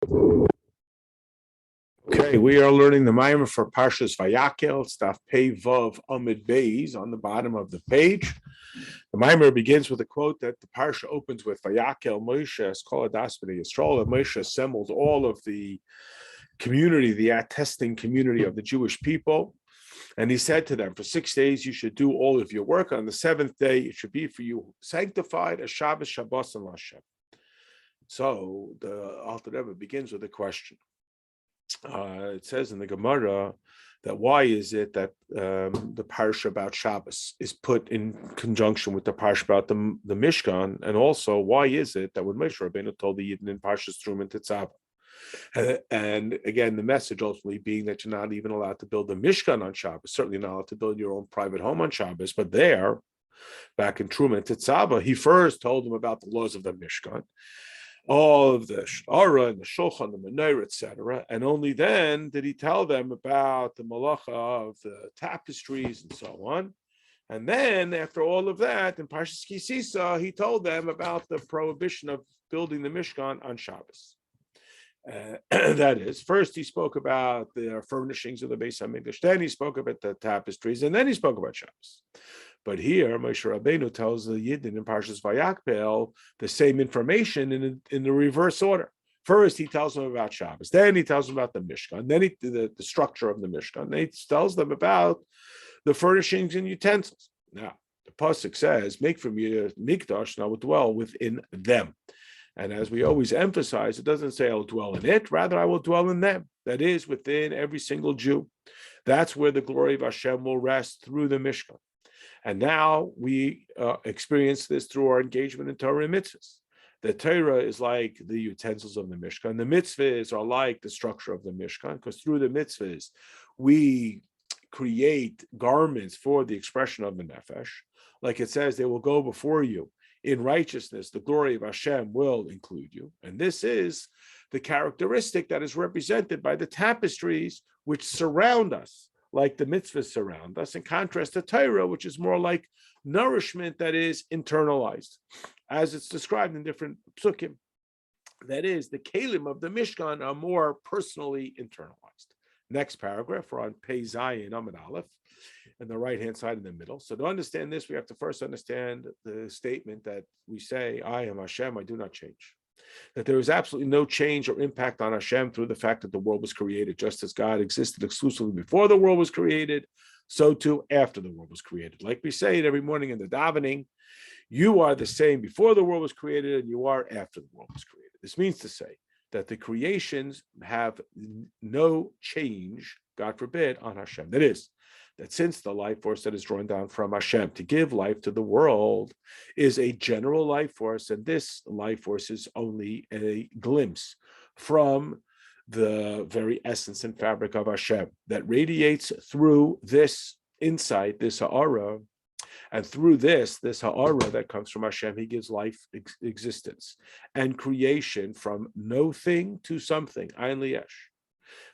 Okay, we are learning the Maimer for Parshas Vayakil, Staf Pei Vav Amid Beis on the bottom of the page. The Maimer begins with a quote that the Parsha opens with Vayakil Moshe Eskol Adas B'nei Yisrael. And Moshe assembled all of the community, the attesting community of the Jewish people. And he said to them, for 6 days you should do all of your work. On the seventh day, it should be for you sanctified as Shabbos, Shabbos, and Lashem. So the Alter Rebbe begins with a question. It says in the Gemara that why is it that the parsha about Shabbos is put in conjunction with the parsha about the Mishkan, and also why is it that when Moshe Rabbeinu told the Yidden in Parshas Trum and Tetzaveh, and again the message ultimately being that you're not even allowed to build the Mishkan on Shabbos, certainly not allowed to build your own private home on Shabbos, but there, back in Trum and Tetzaveh, he first told them about the laws of the Mishkan, all of the Shara and the Shulchan, the Menorah, etc. And only then did he tell them about the malacha of the tapestries and so on. And then after all of that, in Parshas Kisisa, he told them about the prohibition of building the Mishkan on Shabbos. That is, first he spoke about the furnishings of the Beis HaMikdash, then he spoke about the tapestries, and then he spoke about Shabbos. But here, Moshe Rabbeinu tells the Yidden in Parshas Vayakpel the same information in the reverse order. First, he tells them about Shabbos. Then he tells them about the Mishkan. Then the structure of the Mishkan. Then he tells them about the furnishings and utensils. Now, the pasuk says, "Make from you mikdash, and I will dwell within them." And as we always emphasize, it doesn't say I will dwell in it. Rather, I will dwell in them. That is, within every single Jew. That's where the glory of Hashem will rest through the Mishkan. And now we experience this through our engagement in Torah and mitzvahs. The Torah is like the utensils of the Mishkan. The mitzvahs are like the structure of the Mishkan, because through the mitzvahs, we create garments for the expression of the nefesh. Like it says, they will go before you in righteousness. The glory of Hashem will include you. And this is the characteristic that is represented by the tapestries which surround us, like the mitzvahs surround us, in contrast to Torah, which is more like nourishment that is internalized, as it's described in different psukim. That is, the kelim of the Mishkan are more personally internalized. Next paragraph, we're on Pei Zayin Amud Aleph, and the right-hand side in the middle. So to understand this, we have to first understand the statement that we say, I am Hashem, I do not change. That there is absolutely no change or impact on Hashem through the fact that the world was created. Just as God existed exclusively before the world was created, so too after the world was created. Like we say it every morning in the davening, you are the same before the world was created and you are after the world was created. This means to say that the creations have no change, God forbid, on Hashem. That is, that since the life force that is drawn down from Hashem to give life to the world is a general life force, and this life force is only a glimpse from the very essence and fabric of Hashem that radiates through this insight, this ha'ara, and through this ha'ara that comes from Hashem, he gives life existence and creation from no thing to something, ayin liyesh.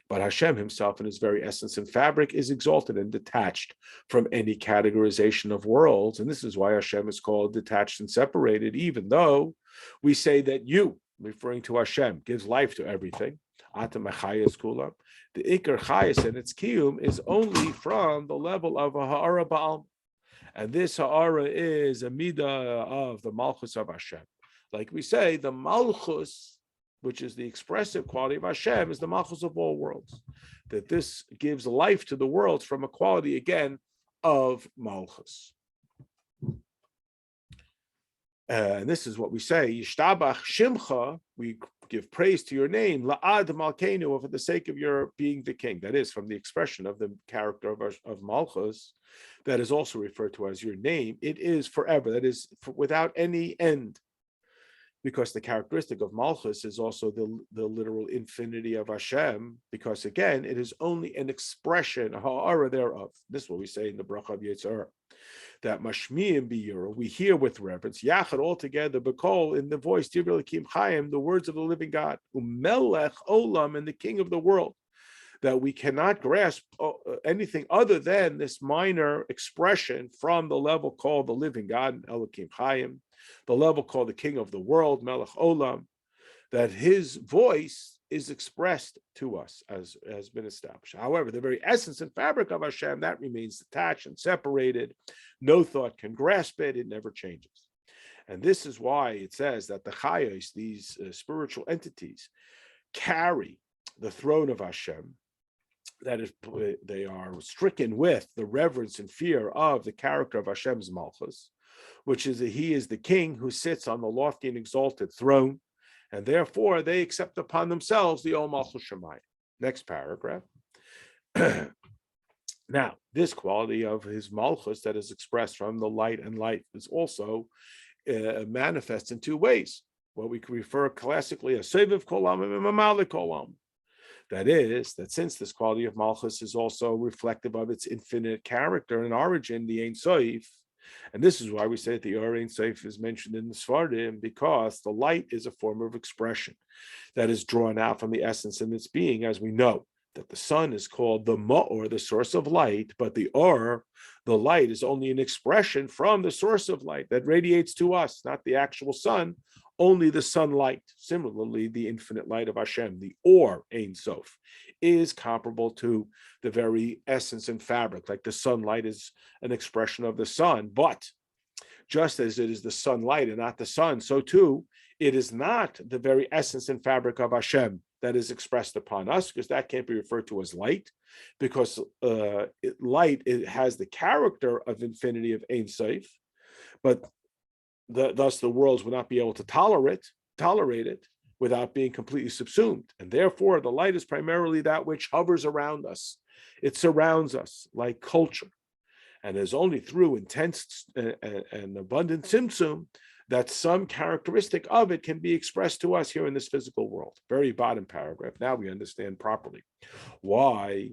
But Hashem himself in his very essence and fabric is exalted and detached from any categorization of worlds. And this is why Hashem is called detached and separated, even though we say that you, referring to Hashem, gives life to everything. The Iker Chayas and its Kiyum is only from the level of a Ha'ara Ba'al. And this Ha'ara is a midah of the Malchus of Hashem. Like we say, the Malchus, which is the expressive quality of Hashem, is the Malchus of all worlds. That this gives life to the worlds from a quality, again, of Malchus. And this is what we say, Yishtabach Shimcha, we give praise to your name, La'ad Malkeinu, for the sake of your being the king. That is, from the expression of the character of Malchus, that is also referred to as your name. It is forever, that is, without any end. Because the characteristic of Malchus is also the literal infinity of Hashem, because again, it is only an expression, ha'ara thereof. This is what we say in the bracha of Yitzhar, that mashmiim biyura, we hear with reverence, yachad all together, bekol, in the voice, Divrei Elokim Chaim, the words of the living God, umelech olam, and the king of the world. That we cannot grasp anything other than this minor expression from the level called the living God, Elokim Chaim, the level called the king of the world, Melech Olam, that his voice is expressed to us, as has been established. However, the very essence and fabric of Hashem, that remains detached and separated. No thought can grasp it. It never changes. And this is why it says that the chayos, these spiritual entities, carry the throne of Hashem. That is, they are stricken with the reverence and fear of the character of Hashem's malchus, which is that he is the king who sits on the lofty and exalted throne, and therefore they accept upon themselves the Ol Malchus Shemayim. Next paragraph. Now, this quality of his malchus that is expressed from the light and life is also manifests in two ways. What we can refer classically as Seviv Kolam and Mamalik Kolam. That is, that since this quality of malchus is also reflective of its infinite character and origin, the Ein Sof, and this is why we say that the Ein Sof is mentioned in the Sfardim, because the light is a form of expression that is drawn out from the essence in its being, as we know that the sun is called the Ma'or, the source of light, but the Or, the light, is only an expression from the source of light that radiates to us, not the actual sun, only the sunlight. Similarly, the infinite light of Hashem, the Or, Ein Sof, is comparable to the very essence and fabric, like the sunlight is an expression of the sun, but just as it is the sunlight and not the sun, so too, it is not the very essence and fabric of Hashem that is expressed upon us, because that can't be referred to as light, because light, it has the character of infinity of Ein Sof, but thus the worlds would not be able to tolerate it without being completely subsumed. And therefore, the light is primarily that which hovers around us. It surrounds us like culture. And it's only through intense and abundant tzimtzum that some characteristic of it can be expressed to us here in this physical world. Very bottom paragraph. Now we understand properly why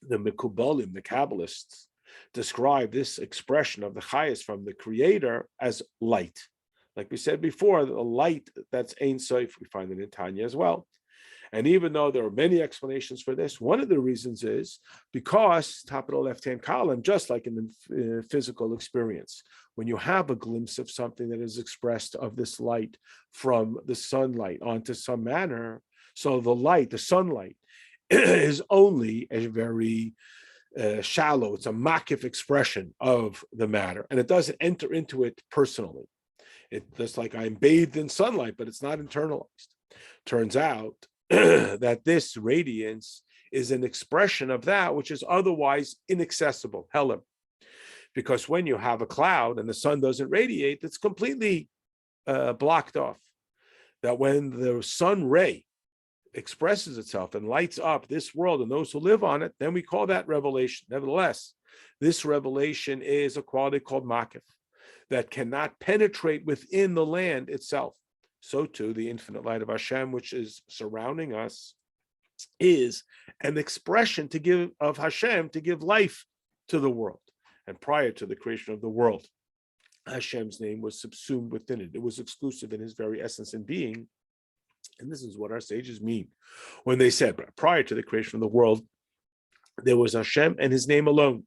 the Mekubalim, the Kabbalists, describe this expression of the Chayas from the Creator as light. Like we said before, the light that's Ein Sof, we find it in Tanya as well. And even though there are many explanations for this, one of the reasons is because, top of the left-hand column, just like in the physical experience, when you have a glimpse of something that is expressed of this light from the sunlight onto some manner, so the light, the sunlight, is only a very shallow, it's a mkiff expression of the matter, and it doesn't enter into it personally. It's just like I'm bathed in sunlight, but it's not internalized. Turns out that this radiance is an expression of that which is otherwise inaccessible, Helam. Because when you have a cloud and the sun doesn't radiate, it's completely blocked off. That when the sun ray expresses itself and lights up this world and those who live on it, then we call that revelation. Nevertheless, this revelation is a quality called mkiff that cannot penetrate within the land itself. So too, the infinite light of Hashem, which is surrounding us, is an expression of Hashem to give life to the world. And prior to the creation of the world, Hashem's name was subsumed within it. It was exclusive in his very essence and being. And this is what our sages mean when they said, prior to the creation of the world, there was Hashem and his name alone.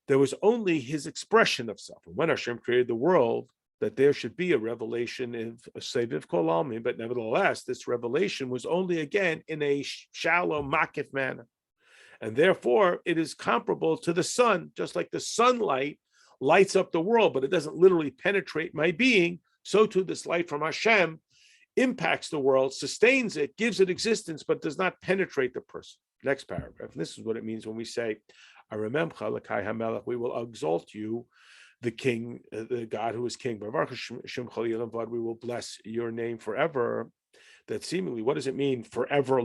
There was only his expression of self. And when Hashem created the world, that there should be a revelation of Seviv Kol Almin, but nevertheless, this revelation was only, again, in a shallow, mkiff manner. And therefore, it is comparable to the sun, just like the sunlight lights up the world, but it doesn't literally penetrate my being. So too, this light from Hashem impacts the world, sustains it, gives it existence, but does not penetrate the person. Next paragraph. And this is what it means when we say, we will exalt you, the king, the God who is king. We will bless your name forever. That seemingly, what does it mean forever?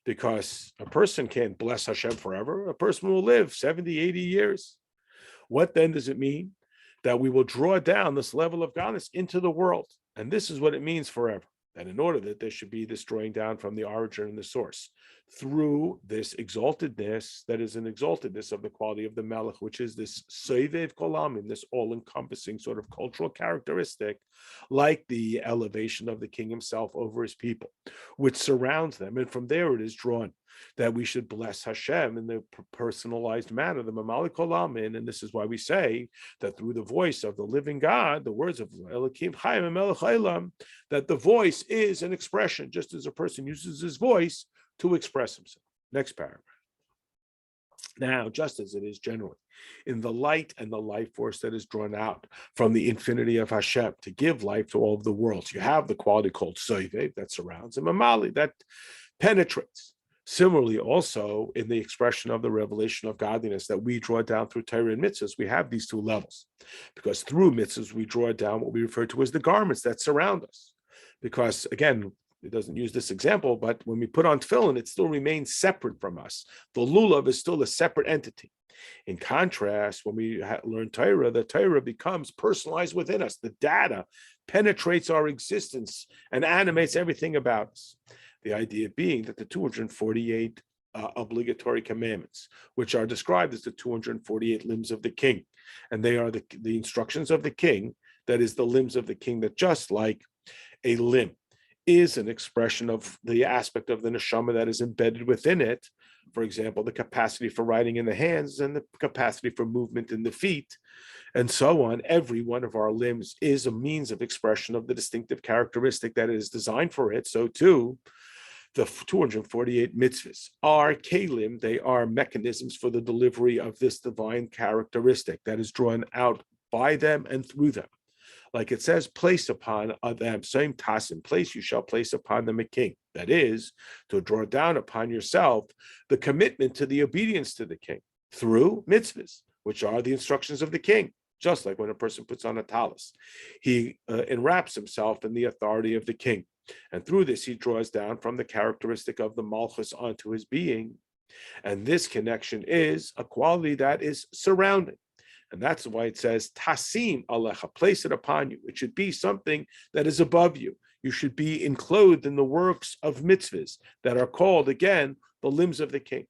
Because a person can't bless Hashem forever. A person will live 70, 80 years. What then does it mean? That we will draw down this level of godliness into the world. And this is what it means forever. And in order that there should be this drawing down from the origin and the source, through this exaltedness, that is an exaltedness of the quality of the Melech, which is this Sevev Kolamim, this all-encompassing sort of cultural characteristic, like the elevation of the king himself over his people, which surrounds them. And from there it is drawn. that we should bless Hashem in the personalized manner, the Mamali Kol Almin, and this is why we say that through the voice of the living God, the words of Elokim Chaim Melech Olam, that the voice is an expression, just as a person uses his voice to express himself. Next paragraph. Now, just as it is generally, in the light and the life force that is drawn out from the infinity of Hashem to give life to all of the worlds, you have the quality called soive that surrounds, and mamali that penetrates. Similarly, also in the expression of the revelation of godliness that we draw down through Torah and mitzvahs, we have these two levels, because through mitzvahs we draw down what we refer to as the garments that surround us. Because again, it doesn't use this example, but when we put on tefillin, it still remains separate from us. The lulav is still a separate entity. In contrast, when we learn Torah, the Torah becomes personalized within us. The data penetrates our existence and animates everything about us. The idea being that the 248 obligatory commandments, which are described as the 248 limbs of the king, and they are the instructions of the king, that is the limbs of the king, that just like a limb is an expression of the aspect of the neshama that is embedded within it. For example, the capacity for writing in the hands and the capacity for movement in the feet, and so on. Every one of our limbs is a means of expression of the distinctive characteristic that is designed for it. So too, the 248 mitzvahs are kelim. They are mechanisms for the delivery of this divine characteristic that is drawn out by them and through them. Like it says, place upon them, same tasim, place you shall place upon them a king. That is, to draw down upon yourself the commitment to the obedience to the king through mitzvahs, which are the instructions of the king. Just like when a person puts on a talis, he enwraps himself in the authority of the king. And through this, he draws down from the characteristic of the malchus onto his being. And this connection is a quality that is surrounding. And that's why it says, tasim alecha, place it upon you. It should be something that is above you. You should be enclosed in the works of mitzvahs that are called, again, the limbs of the king.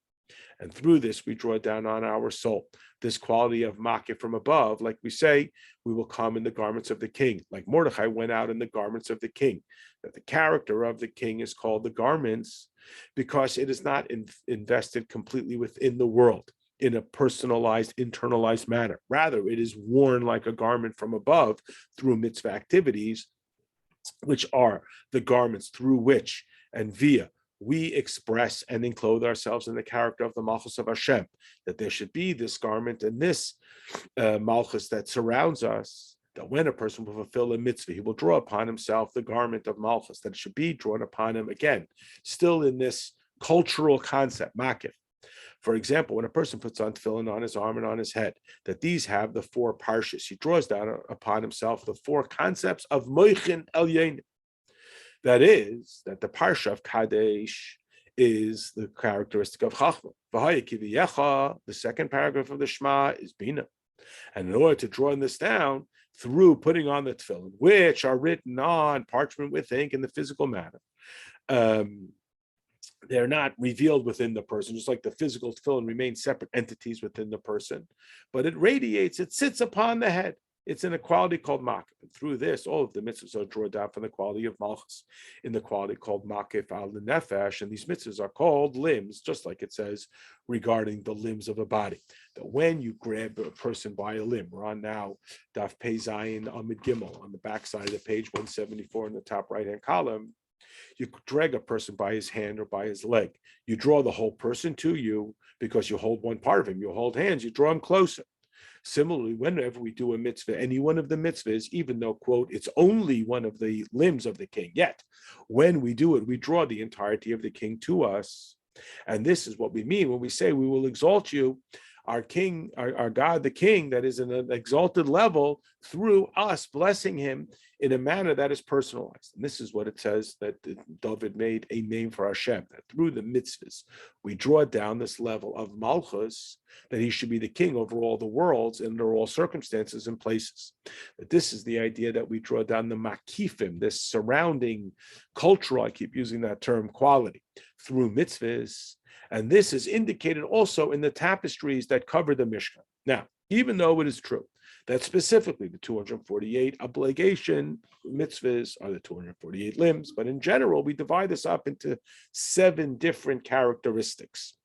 And through this, we draw down on our soul this quality of mkiff from above. Like we say, we will come in the garments of the king. Like Mordechai went out in the garments of the king. That the character of the king is called the garments because it is not invested completely within the world in a personalized, internalized manner. Rather, it is worn like a garment from above through mitzvah activities, which are the garments through which and via we express and enclose ourselves in the character of the Malchus of Hashem, that there should be this garment and this Malchus that surrounds us, that when a person will fulfill a mitzvah, he will draw upon himself the garment of Malchus, that it should be drawn upon him, again, still in this cultural concept, Mkiff. For example, when a person puts on tefillin on his arm and on his head, that these have the four parshas. He draws down upon himself the four concepts of moichin elyonim. That is, that the parsha of Kadesh is the characteristic of Chachma. The second paragraph of the Shema is Bina. And in order to draw this down through putting on the tefillin, which are written on parchment with ink in the physical manner, they're not revealed within the person, just like the physical tefillin remains separate entities within the person, but it radiates, it sits upon the head. It's in a quality called mkiff. And through this, all of the mitzvahs are drawn down from the quality of malchus, in the quality called mkiff al nefesh, and these mitzvahs are called limbs, just like it says regarding the limbs of a body. That when you grab a person by a limb, we're on now Daf Pei Zayin Amid Gimel, on the back side of the page 174 in the top right-hand column, you drag a person by his hand or by his leg. You draw the whole person to you because you hold one part of him. You hold hands, you draw him closer. Similarly, whenever we do a mitzvah, any one of the mitzvahs, even though, quote, it's only one of the limbs of the king, yet when we do it, we draw the entirety of the king to us. And this is what we mean when we say we will exalt you, our king, our God, the king, that is in an exalted level through us blessing him in a manner that is personalized. And this is what it says that David made a name for Hashem, that through the mitzvahs, we draw down this level of malchus, that he should be the king over all the worlds and under all circumstances and places. That this is the idea that we draw down the makifim, this surrounding cultural, I keep using that term, quality, through mitzvahs. And this is indicated also in the tapestries that cover the Mishkan. Now, even though it is true That specifically the 248 obligation mitzvahs are the 248 limbs, but in general, we divide this up into 7 different characteristics.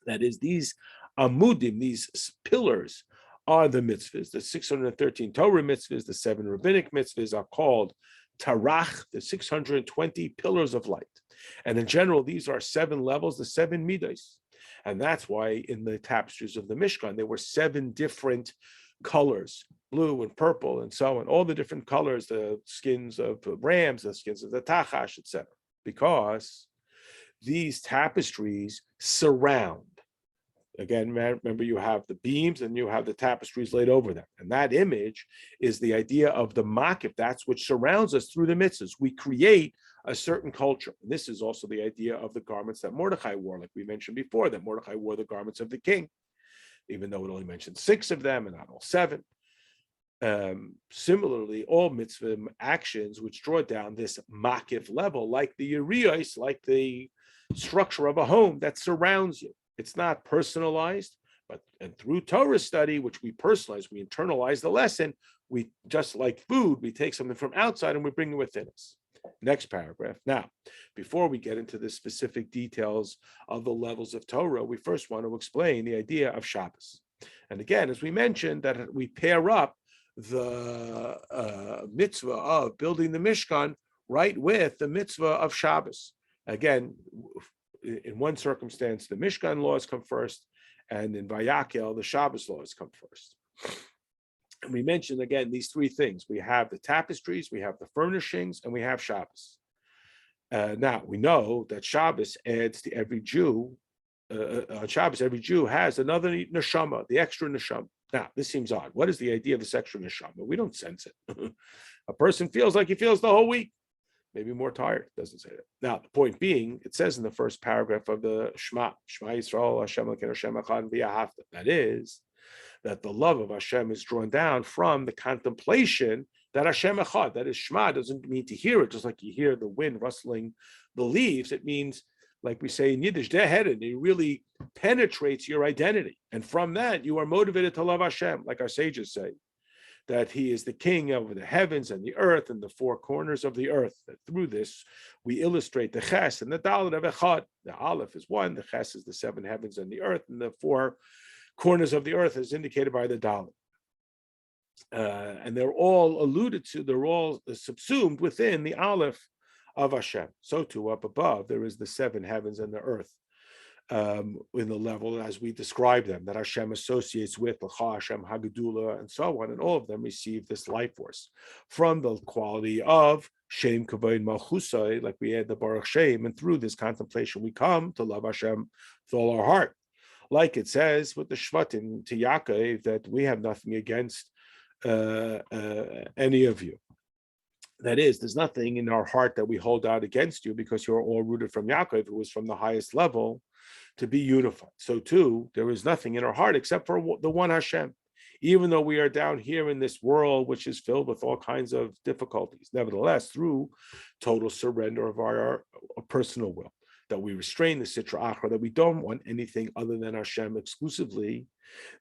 That is, these amudim, these pillars, are the mitzvahs. The 613 Torah mitzvahs, the 7 rabbinic mitzvahs are called tarach, the 620 pillars of light. And in general, these are 7 levels, the 7 midos. And that's why in the tapestries of the Mishkan, there were 7 different colors, blue and purple and so on, all the different colors, the skins of rams, the skins of the tachash, etc. Because these tapestries surround. Again, remember, you have the beams and you have the tapestries laid over them. And that image is the idea of the mkiff. That's what surrounds us through the mitzvahs. We create a certain culture. And this is also the idea of the garments that Mordechai wore, like we mentioned before, that Mordechai wore the garments of the king, even though it only mentioned 6 of them and not all 7. Similarly, all mitzvah actions which draw down this mkiff level, like the hieriעות, like the structure of a home that surrounds you. It's not personalized, and through Torah study, which we personalize, we internalize the lesson. We, just like food, we take something from outside and we bring it within us. Next paragraph. Now, before we get into the specific details of the levels of Torah, we first want to explain the idea of Shabbos. And again, as we mentioned, that we pair up the mitzvah of building the Mishkan right with the mitzvah of Shabbos. Again, in one circumstance, the Mishkan laws come first, and in vayakehel, the Shabbos laws come first. And we mentioned, again, these 3 things. We have the tapestries, we have the furnishings, and we have Shabbos. Now, we know that Shabbos adds to every Jew. On Shabbos, every Jew has another neshama, the extra neshama. Now, this seems odd. What is the idea of this extra neshama? We don't sense it. A person feels like he feels the whole week. Maybe more tired. It doesn't say that. Now, the point being, it says in the first paragraph of the Shema Yisrael, Hashem Elokeinu Hashem Echad v'ahavta. That is, that the love of Hashem is drawn down from the contemplation that Hashem Echad, that is Shema, doesn't mean to hear it, just like you hear the wind rustling the leaves. It means, like we say in Yiddish, deheaded, it really penetrates your identity. And from that, you are motivated to love Hashem, like our sages say, that he is the king over the heavens and the earth and the 4 corners of the earth. That through this, we illustrate the ches and the dalet of echad. The aleph is 1, the ches is the 7 heavens and the earth, and the 4 corners of the earth is indicated by the dalet. And they're all alluded to, they're all subsumed within the aleph of Hashem. So too, up above, there is the 7 heavens and the earth. In the level as we describe them, that Hashem associates with L'cha Hashem Hagadula and so on, and all of them receive this life force from the quality of Shem Kavod Malchusai, like we had the Baruch Shem, and through this contemplation we come to love Hashem with all our heart. Like it says with the Shvatim to Yaakov, that we have nothing against any of you. That is, there's nothing in our heart that we hold out against you, because you're all rooted from Yaakov, who was from the highest level, to be unified. So too, there is nothing in our heart except for the one Hashem. Even though we are down here in this world, which is filled with all kinds of difficulties, nevertheless, through total surrender of our personal will, that we restrain the sitra achra, that we don't want anything other than Hashem exclusively,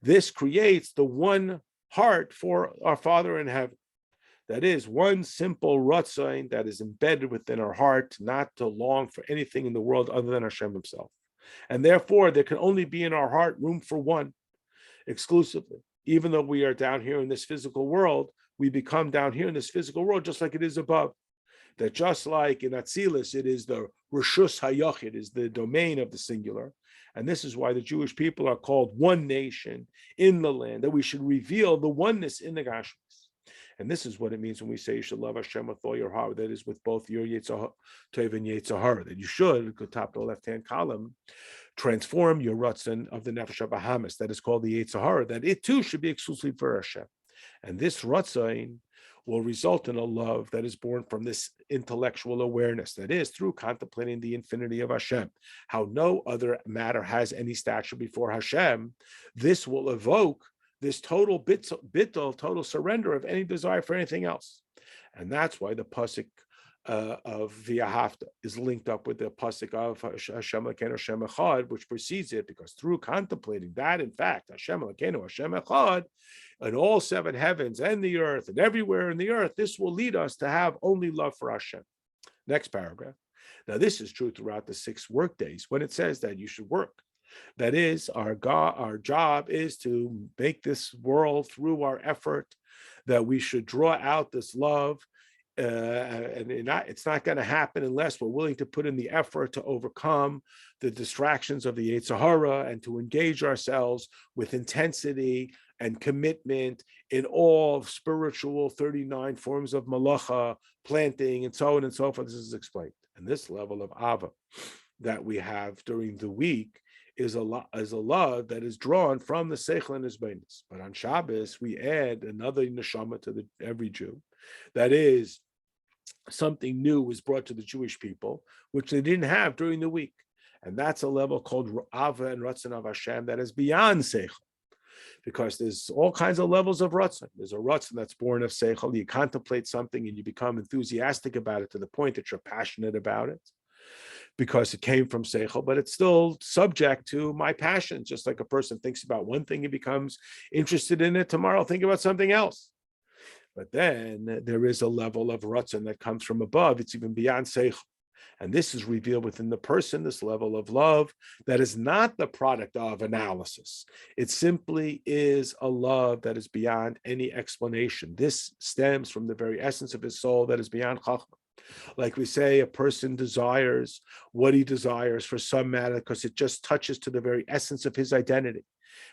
this creates the one heart for our Father in heaven. That is, one simple ratzain that is embedded within our heart, not to long for anything in the world other than Hashem himself. And therefore, there can only be in our heart room for one exclusively. Even though we are down here in this physical world, we become down here in this physical world just like it is above. That just like in Atzilus, it is the Rishus Hayachid, is the domain of the singular. And this is why the Jewish people are called one nation in the land, that we should reveal the oneness in the Gashmis. And this is what it means when we say you should love Hashem with all your heart. That is, with both your Yetzirah Tov and Yetzirah. That you should, go top of the left-hand column, transform your Ratzon of the Nefesh HaBahamis. That is called the Yetzirah. That it too should be exclusively for Hashem. And this Ratzon will result in a love that is born from this intellectual awareness. That is, through contemplating the infinity of Hashem, how no other matter has any stature before Hashem. This will evoke this total bittul, total surrender of any desire for anything else. And that's why the pasuk of V'ahavta is linked up with the pasuk of Hashem Elokeinu Hashem Echad, which precedes it, because through contemplating that, in fact, Hashem Elokeinu Hashem Echad, in all seven heavens and the earth and everywhere in the earth, this will lead us to have only love for Hashem. Next paragraph. Now, this is true throughout the 6 work days when it says that you should work. That is, our job is to make this world through our effort, that we should draw out this love. And it's not going to happen unless we're willing to put in the effort to overcome the distractions of the Yetzer Hara and to engage ourselves with intensity and commitment in all spiritual 39 forms of malacha, planting, and so on and so forth. This is explained. And this level of ava that we have during the week is a love that is drawn from the seichel and hisbeinus. But on Shabbos, we add another neshama to every Jew. That is, something new was brought to the Jewish people, which they didn't have during the week. And that's a level called Ava and Ratzon of Hashem that is beyond Seichel. Because there's all kinds of levels of Ratzon. There's a Ratzon that's born of Seichel. You contemplate something and you become enthusiastic about it to the point that you're passionate about it because it came from Seichel, but it's still subject to my passion. Just like a person thinks about one thing, he becomes interested in it. Tomorrow, think about something else. But then there is a level of Ratzon that comes from above. It's even beyond Seichel. And this is revealed within the person, this level of love that is not the product of analysis. It simply is a love that is beyond any explanation. This stems from the very essence of his soul that is beyond Chachma. Like we say, a person desires what he desires for some matter because it just touches to the very essence of his identity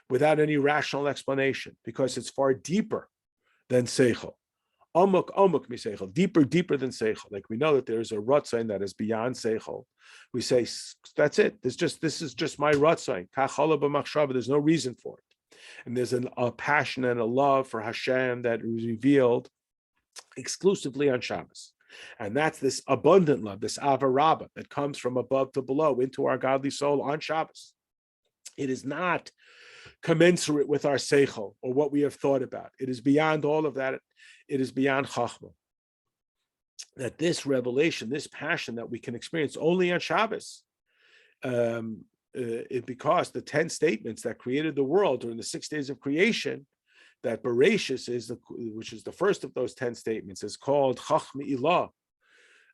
without any rational explanation, because it's far deeper than Seichel. Omuk miseichel, deeper than Seichel. Like we know that there's a Ratzon that is beyond Seichel. We say, that's it. This is just my Ratzon. Kachala b'machshava. There's no reason for it. And there's a passion and a love for Hashem that is revealed exclusively on Shabbos. And that's this abundant love, this Ava Rabbah that comes from above to below into our godly soul on Shabbos. It is not commensurate with our seichel or what we have thought about. It is beyond all of that. It is beyond chachma. That this revelation, this passion that we can experience only on Shabbos, because the 10 statements that created the world during the 6 days of creation, that Bereshis which is the first of those 10 statements, is called Chachma Ilah,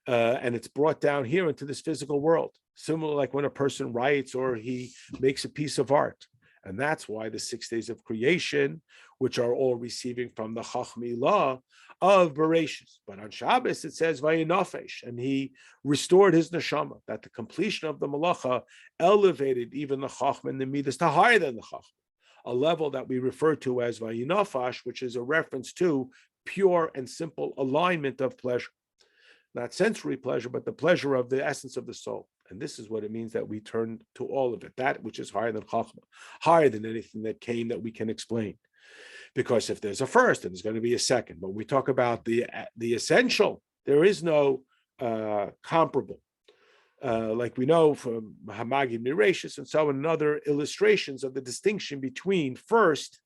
and it's brought down here into this physical world. Similar like when a person writes or he makes a piece of art. And that's why the 6 days of creation, which are all receiving from the Chachma Ilah of Bereshis. But on Shabbos, it says, Vayinafesh, and he restored his neshama, that the completion of the malacha elevated even the Chachma and the Midas to higher than the Chachma, a level that we refer to as Vayinafash, which is a reference to pure and simple alignment of pleasure. Not sensory pleasure, but the pleasure of the essence of the soul. And this is what it means that we turn to all of it, that which is higher than Chachma, higher than anything that came that we can explain. Because if there's a first, then there's going to be a second. But when we talk about the essential, there is no comparable. Like we know from Hamagid Mirashis and so on, and other illustrations of the distinction between first,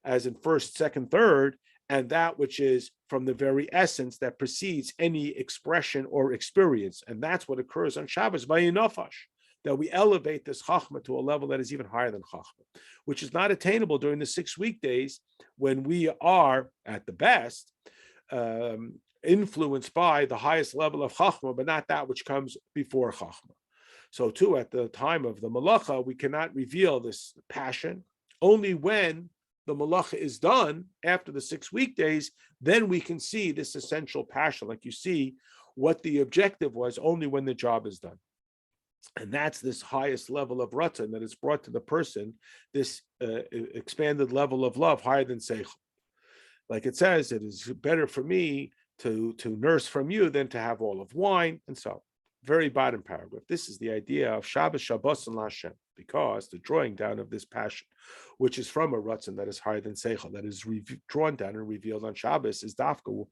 as in first, second, third, and that which is from the very essence that precedes any expression or experience. And that's what occurs on Shabbos, Vayinafash, that we elevate this Chachma to a level that is even higher than Chachma, which is not attainable during the 6 weekdays when we are, at the best, influenced by the highest level of Chachma, but not that which comes before Chachma. So too, at the time of the Malacha, we cannot reveal this passion. Only when the malacha is done after the 6 weekdays, then we can see this essential passion. Like you see what the objective was only when the job is done. And that's this highest level of ratzon that is brought to the person, this expanded level of love higher than seichel. Like it says, it is better for me to nurse from you than to have all of wine, and so. Very bottom paragraph. This is the idea of Shabbos, Shabbos, and Lashem, because the drawing down of this passion, which is from a ratzon that is higher than seichel, that is drawn down and revealed on Shabbos, is dafka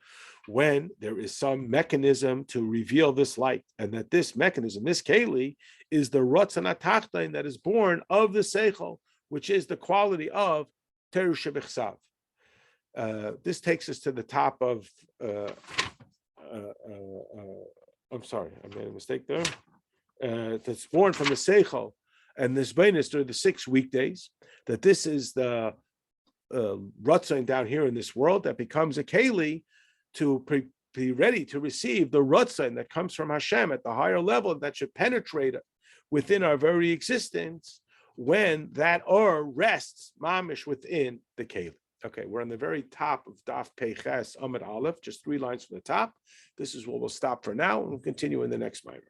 when there is some mechanism to reveal this light, and that this mechanism, this keli, is the ratzon atachtain that is born of the seichel, which is the quality of teru shebichsav. This takes us to the top of I'm sorry, I made a mistake there. That's born from the Seichel and this Beinus during the 6 weekdays, that this is the Ratzon down here in this world that becomes a Keli to be ready to receive the Ratzon that comes from Hashem at the higher level that should penetrate within our very existence when that Ohr rests mamish within the Keli. Okay, we're on the very top of Daf Peiches Amud Aleph, just 3 lines from the top. This is where we'll stop for now, and we'll continue in the next mimer.